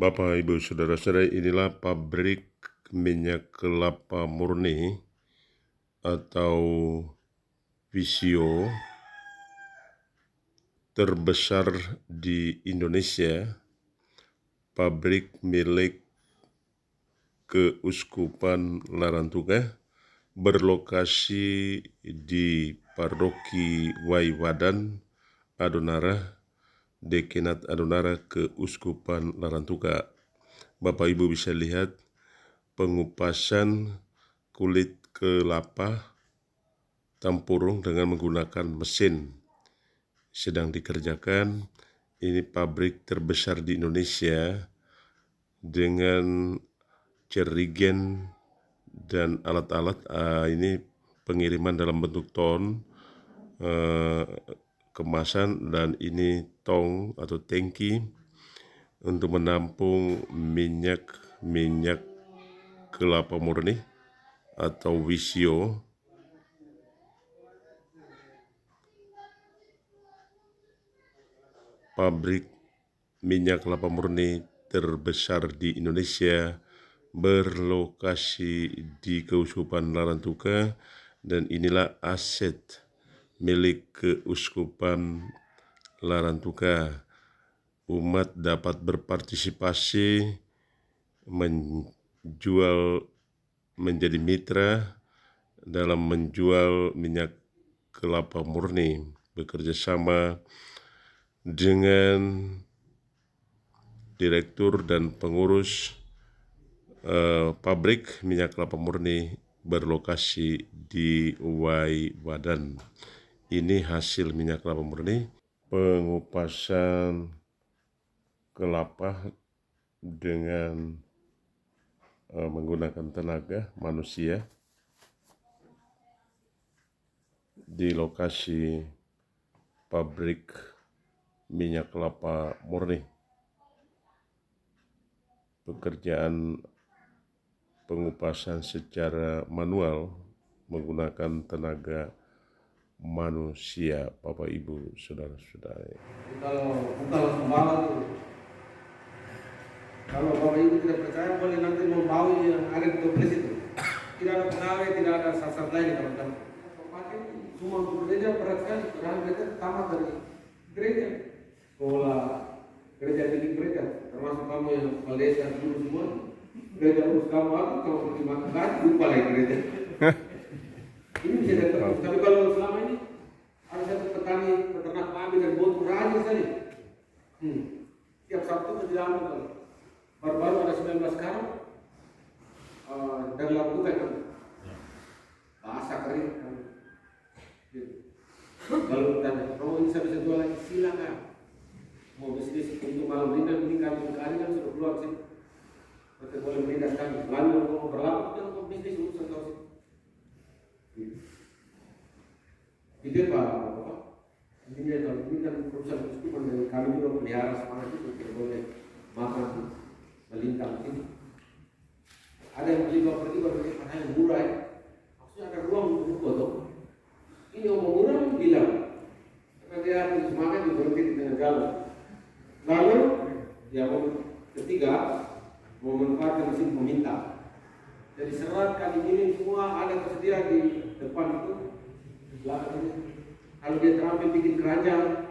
Bapak, Ibu, Saudara-saudara, inilah pabrik minyak kelapa murni atau Visio terbesar di Indonesia, pabrik milik Keuskupan Larantuka, berlokasi di Paroki Waiwadan, Adonara, Dekanat Adonara, Keuskupan Larantuka. Bapak Ibu bisa lihat pengupasan kulit kelapa tempurung dengan menggunakan mesin sedang dikerjakan. Ini pabrik terbesar di Indonesia dengan jerigen dan alat-alat. Ini pengiriman dalam bentuk ton kemasan, dan ini tong atau tangki untuk menampung minyak kelapa murni atau Visio. Pabrik minyak kelapa murni terbesar di Indonesia berlokasi di Keuskupan Larantuka, dan inilah aset milik Keuskupan Larantuka. Umat dapat berpartisipasi menjadi mitra dalam menjual minyak kelapa murni, bekerja sama dengan direktur dan pengurus pabrik minyak kelapa murni berlokasi di Waiwadan. Ini hasil minyak kelapa murni, pengupasan kelapa dengan menggunakan tenaga manusia di lokasi pabrik minyak kelapa murni. Pekerjaan pengupasan secara manual menggunakan tenaga manusia, Bapak, Ibu, Saudara-saudara. Kalau Bapak Ibu tidak percaya, boleh nanti membawa yang ada di toples itu. Tidak ada pegawai, tidak ada sasar lain, teman-teman. Pakai cuma untuk gereja, berat sekali. Padahal gereja tamat dari gereja, sekolah, gereja milik gereja, termasuk kamu yang Malaysia dulu semua. Gereja urus kamu apa? Kalau pergi makan gaji, lupa lagi gereja. Ini bisa datang. Tapi kalau selama ini ada satu petani peternak babi dan botu rajin sekali. Tiap Sabtu ke jalan kan. Baru-baru ada 19 sekarang dari Larantuka kan. Basah kering kan. Lalu tanya, "Oh, ini saya bisa jual lagi?" Silakan. Mau bisnis untuk malam ini kami kali kan sudah keluar sih. Berarti boleh menindas kami. Lalu mau berlaku dan mau bisnis urusan kau sih. Itu Pak. Ini kan perusahaan Keuskupan dan kami juga pelihara semangat itu, tidak boleh makan melintang ini. Ada yang beli dua per tiga karena yang murah ya. Maksudnya ada ruang untuk foto. Ini omong murah bilang. Karena dia habis makan juga berhenti di tengah jalan. Lalu yang ketiga memanfaatkan mesin peminta. Jadi serat kali ini semua ada tersedia di depan itu, di belakang ini. Kalau dia terampil bikin keranjang,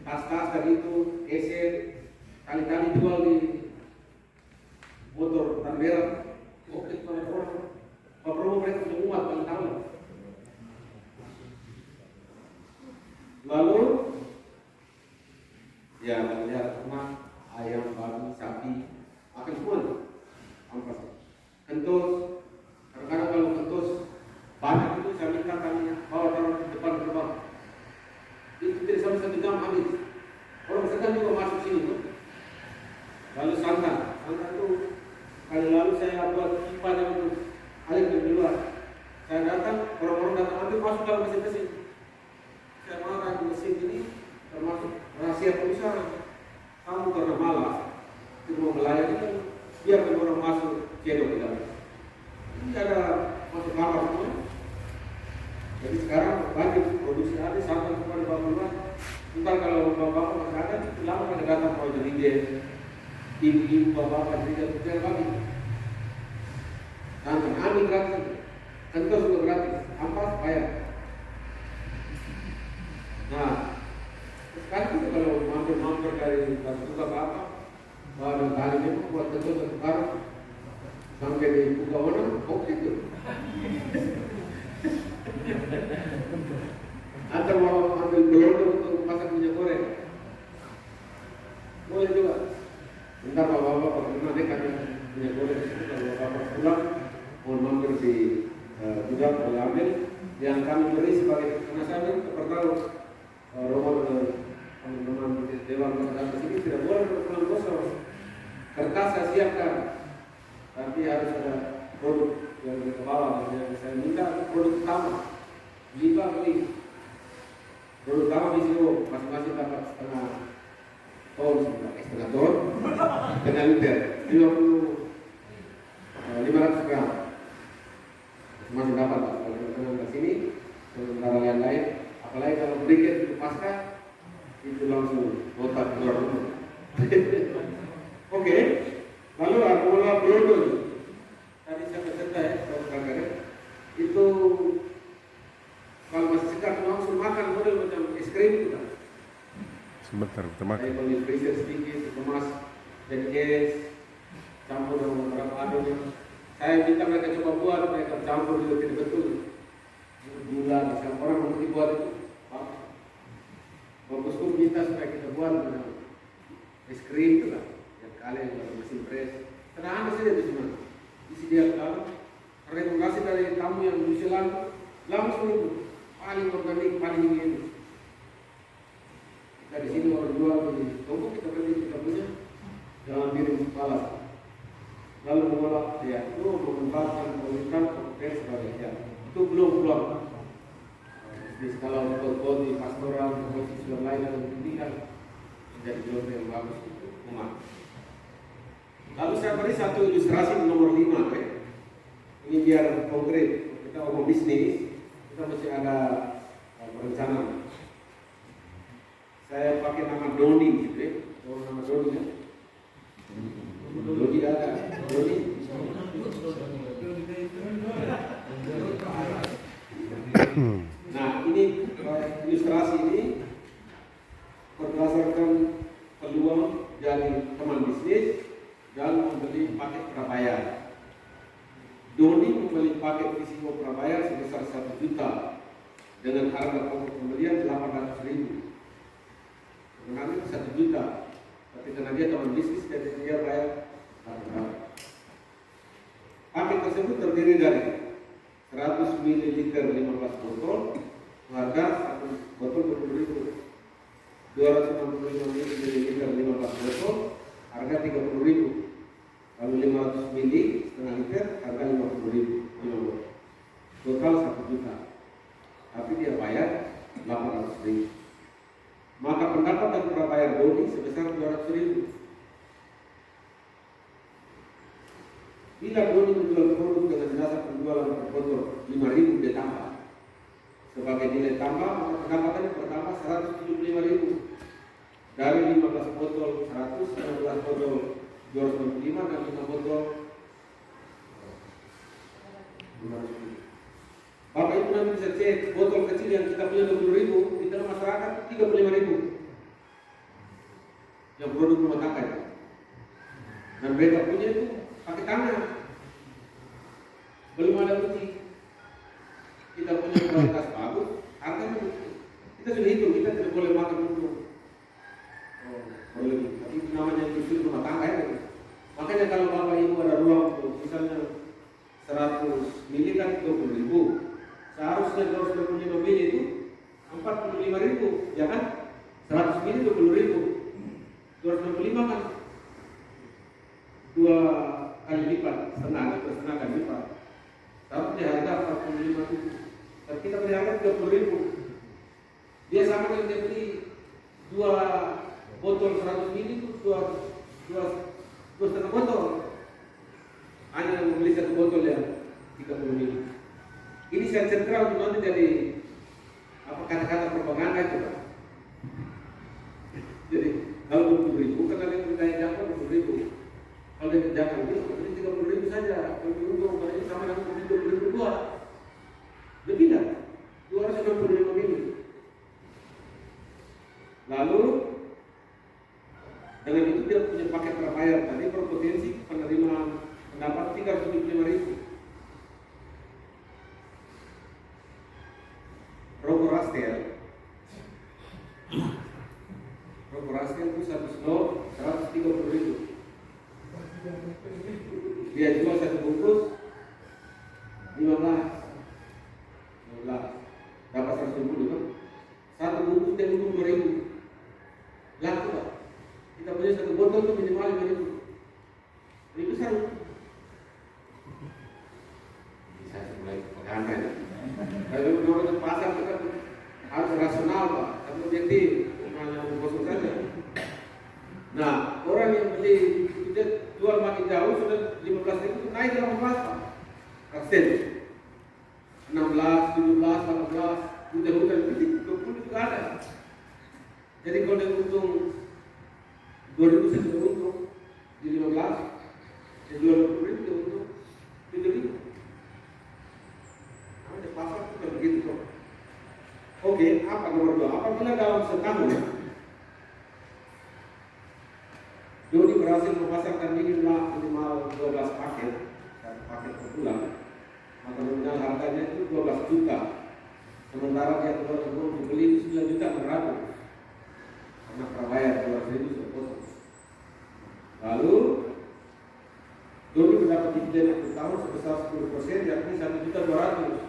tas-tas dari itu, eset, kali-kali jual di motor Tangerang. Oke, orang Pak Prabowo mereka punya umat paling tahu. Lalu ya melihat ternak, ayam, babi, sapi, makan semua. Ampas. Kentus, kadang-kadang kalau kentus banyak itu saya minta kami bawa taruh di depan gerbang. Itu tidak sampai 1 jam habis. Orang sedang juga masuk sini tuh. Lalu santan itu kali lalu saya buat pipa yang itu air dari luar. Saya datang, orang-orang datang ambil masuk dalam mesin-mesin. Saya marah di mesin ini termasuk rahasia perusahaan. Kamu karena malas, itu mau melayani kan biarkan orang masuk cedok ke dalam. Ini ada masuk kamar semua. Jadi sekarang banyak produksi ada santan semua di bawah. Entar kalau bapak masih ada, lama pada datang mau jadi dia. ibu-ibu, bapak-bapak, tidak kami. Tangan kami gratis, kentos juga gratis, ampas bayar. Nah, sekarang kita kalau mampir dari Basuka apa, baru kali ini buat kentos sekarang sampai di Bukawana, oke itu. Atau mau ambil belanja untuk masak minyak goreng, boleh juga. Bentar bapak-bapak pernah dekat minyak goreng itu kalau bapak pulang mau mampir di gudang boleh ambil yang kami beri sebagai karena saya pernah rombongan teman-teman dewan masyarakat sini tidak boleh pulang kosong. Kertas saya siapkan, tapi harus ada produk yang ke bawah. Yang saya minta produk utama, beli produk utama di sini masing-masing dapat setengah ton, setengah liter, 500 gram. Masih dapat kalau ke sini, sementara yang lain, apalagi kalau briket itu pasca, itu langsung botak keluar rumah. Oke, lalu aroma produk. Tadi saya cerita ya, itu kalau masih segar langsung makan model macam es krim itu kan. Sebentar, kita makan. Saya beli freezer sedikit, kemas, dan es, campur dengan beberapa adonan. Saya minta mereka coba buat, mereka campur juga tidak betul. Gula, misalnya orang mau dibuat itu, bagus pun minta supaya kita buat dengan es krim itu lah. Yang kalian kalau mesin pres, sederhana saja di sana. Disediakan rekomendasi dari tamu yang Michelin langsung itu paling organik, paling ini. Kita di sini orang jual di toko kita beli kita punya, jangan kirim balas. Lalu mengolah ya, itu memanfaatkan koktel sebagai ya. Itu belum keluar. Di skala untuk di pastoral, posisi sudah lain dan pendidikan menjadi jodoh yang bagus untuk umat. Lalu saya beri satu ilustrasi nomor 5 ya. Ini biar konkret. Kita ngomong bisnis, kita mesti ada perencanaan. Saya pakai nama Doni gitu ya. Kalau nama Doni ya. Doni ada. Doni. Nah, ini ilustrasi ini berdasarkan peluang dari teman bisnis dan membeli paket prabayar. Doni membeli paket risiko prabayar sebesar 1 juta dengan harga pokok pembelian 800.000. Sebenarnya 1 juta, tapi karena dia teman bisnis jadi dia bayar 1 paket tersebut terdiri dari 100 ml 15 botol, harga 1 botol 20.000. 265 ml 15 botol, harga 30.000. Lalu 500 ml setengah liter, harga 50.000. Total 1 juta. Tapi dia bayar 800.000. Maka pendapatan prabayar Doni sebesar 200.000. Bila Doni menjual produk dengan jasa penjualan per botol 5.000 dia tambah. Sebagai nilai tambah, maka pendapatannya bertambah 175.000. Dari 15 botol 100, 15 botol 265 dan 5 botol 500.000. Bapak Ibu nanti bisa cek botol kecil yang kita punya 20.000 di tengah masyarakat 35.000 yang produk rumah tangga itu. Dan mereka punya itu pakai tangan, belum ada uji. Kita punya kualitas bagus, harganya kita sudah hitung, kita tidak boleh makan dulu. Boleh, tapi itu namanya industri rumah tangga ya. Makanya kalau Bapak Ibu ada ruang untuk misalnya 100 mili kan 20.000. Seharusnya 225 mili itu 45.000, ya kan? 100 mili 20.000. 225 kan 2 kali lipat, setengah kali lipat. Tapi harga 45.000. Tapi kita beli harga 30.000. Dia sama dengan dia beli 2 botol 100 mili itu 2,5 botol. Hanya membeli 1 botol yang 30 mili. Ini saya sentral untuk nanti jadi apa kata-kata propaganda itu Pak. Jadi kalau 20.000 kan ada yang berdaya jangkau 20.000. Kalau dia kerjakan ini, ini 30.000 saja. Kalau diuntung, kalau ini sama dengan 20.000 dua. Lebih dah, 265.000. Lalu dengan itu dia punya paket prabayar tadi berpotensi penerimaan pendapat 375.000. Rokok Rastel itu satu slot 130.000. Dia jual satu bungkus 15, dapat 120 kan? Satu bungkus dia untung 2.000. Laku Pak. Kita punya satu botol itu minimal 5.000. Lebih besar. Bisa mulai propaganda ya. Kalau orang pasar itu kan harus rasional Pak, harus objektif, bukan hanya kosong saja. Nah, orang yang beli jual makin jauh sudah 15.000 itu naik dalam kelas persen 16, 17, 18 hujan-hujan begitu 20 juga ada. Jadi kalau dia untung 2.000 saya sudah untung di 15, dia jual 20.000 dia untung 7.000. Nah, di pasar itu begitu kok. Oke, apa nomor 2? Apabila dalam setahun Doni berhasil memasarkan minimal 12 paket, satu paket per bulan, maka nominal harganya itu 12 juta. Sementara dia keluar dibeli 9.600.000 karena prabayar 12.000 sudah kosong. Lalu Doni mendapat dividen akhir tahun sebesar 10%, yakni 1.200.000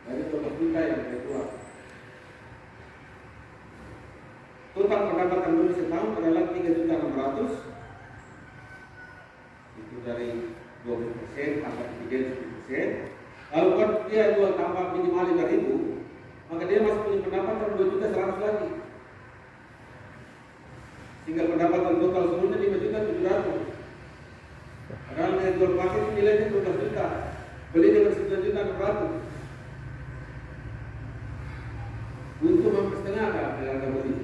dari 12 juta yang dia keluar. Total pendapatan Doni setahun adalah 3.600.000. Itu dari 20% tambah dividen 10%. Lalu kan dia jual tambah minimal 5.000, maka dia masih punya pendapatan 2.100.000 lagi. Sehingga pendapatan total semuanya 5.700.000. Padahal dia jual paket itu nilainya 12 juta. Beli dengan 9.600.000. Untung hampir setengah ada harga beli.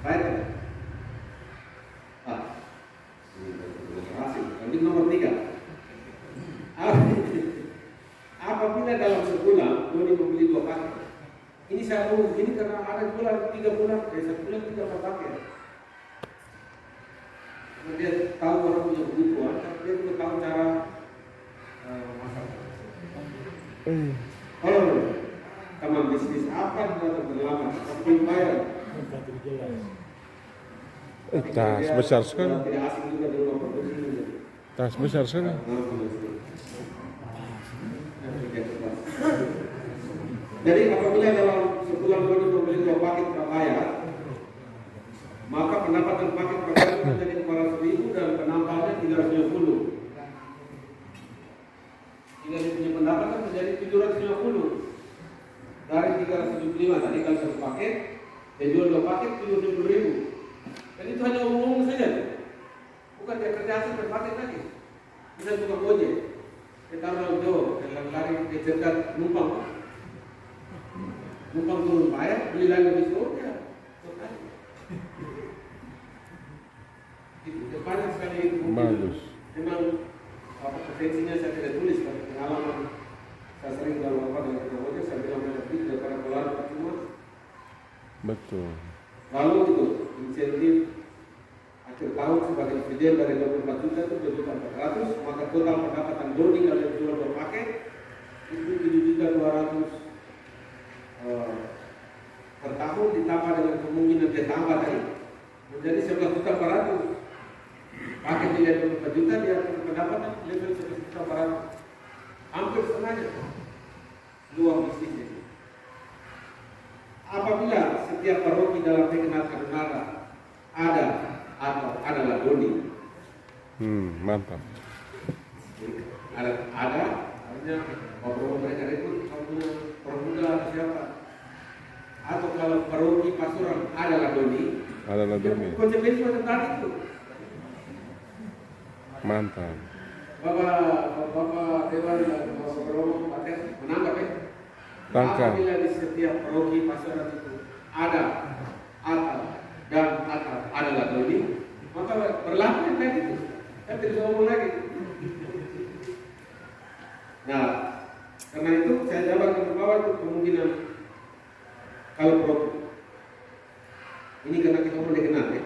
Baik. Ini nomor 3. Apabila dalam sebulan Doni membeli 2 paket, ini saya umum, ini karena ada bulan 3 bulan, dari 1 bulan 3 paket. Karena dia tahu orang punya kebutuhan, tapi dia juga tahu cara masak. Kalau teman bisnis apa yang terlambat, tapi bayar. Tas besar sekali. Tidak asing juga di rumah produksi. Tas besar sekali. Jadi apabila dalam sebulan Doni membeli 2 paket prabayar, maka pendapatan paket prabayar menjadi 400.000 dan penambahannya 350. Jika dia punya pendapatan menjadi 750. Dari 375 tadi kalau 1 paket, dia jual 2 paket 70.000. Dan itu hanya umum saja, bukan dia kerja asal berpaket lagi. Bisa tukang ojek, kita taruh jauh, dan lari ke cerdas numpang turun bayar, beli lagi di situ, ya, selesai. Itu banyak sekali itu. Bagus. Memang potensinya saya tidak tulis, tapi pengalaman saya sering dalam dengan tukang ojek, saya bilang lebih daripada keluar cuma. Betul. Lalu itu insentif akhir tahun sebagai dividen dari 24 juta itu 2.400.000, maka total pendapatan Doni kalau jual 2 paket itu 7.200.000 per tahun, ditambah dengan kemungkinan dia tambah tadi menjadi 11.400.000. Paket dia 24 juta, dia pendapatan level 11.400.000, hampir setengahnya luang bisnisnya. Apabila setiap paroki dalam pengenal Kadunara ada atau adalah Doni, mantap. ada artinya kalau mereka itu kalau punya permuda atau siapa, atau kalau paroki Pasuruan adalah Doni, konsekuensi macam tadi itu. Mantap. Bapak Dewan dan Bapak Romo Paten menanggap ya. Tangkap. Apabila di setiap paroki Pasuruan itu ada atau dan atau adalah Doni, maka berlaku yang kayak gitu. Kan tidak bisa ngomong lagi. Nah, karena itu saya jabarkan ke bawah itu kemungkinan kalau produk ini karena kita mau dikenal ya.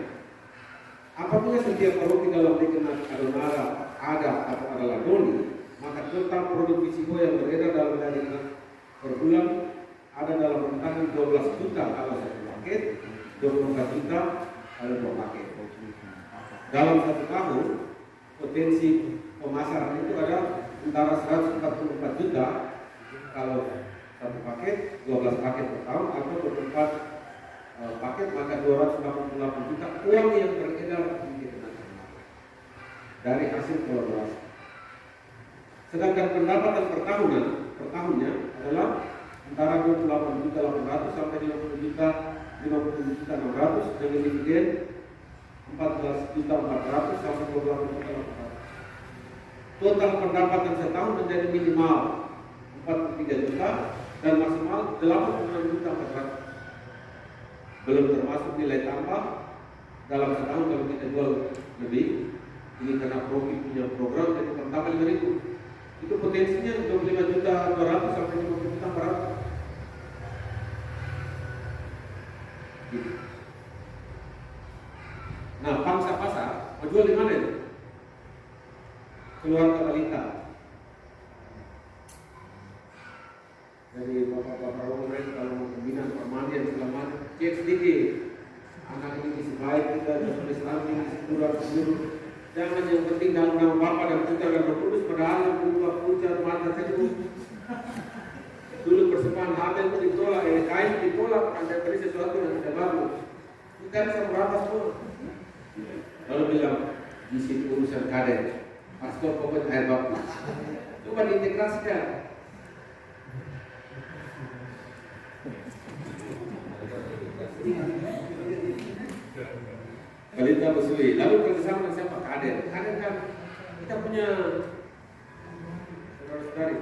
Apabila setiap produk dalam dikenal carbonara ada atau ada ladoni, maka total produk Visibo yang beredar dalam jaringan per bulan ada dalam rentang 12 juta kalau satu paket, 24 juta kalau 2 paket. Dalam satu tahun potensi pemasaran itu ada antara 144 juta kalau satu paket, 12 paket per tahun atau 24 paket maka 288 juta uang yang beredar di dari hasil kolaborasi. Sedangkan pendapatan per tahunnya adalah antara 28 juta 800 sampai 50 juta 600 dengan dividen 14 juta 400 sampai 28 juta 800. Total pendapatan setahun menjadi minimal 43 juta dan maksimal 86 juta 400. Belum termasuk nilai tambah dalam setahun kalau kita jual lebih. Ini karena Profi punya program jadi tambah 5.000. Itu potensinya 25 juta 200 sampai 50 juta 400. Gitu. Nah, pangsa pasar mau jual di mana itu? Keluar ke balita. Jadi bapak-bapak Romer kalau mau pembinaan permanian selama cek sedikit. Anak ini isi baik kita dan Islam ini isi kurang seluruh. Jangan yang penting dalam nama Bapa dan Putra dan Roh Kudus padahal yang berubah pucat mata teguh. Dulu persembahan Habel itu ditolak, kain ditolak, anda beri sesuatu yang tidak bagus. Kita bisa merata semua. Lalu bilang di situ urusan kader, pastor pokoknya air baku. Coba diintegrasikan. Balita Besui, lalu kerjasama dengan siapa? Kader. Kader kan kita punya saudara-saudari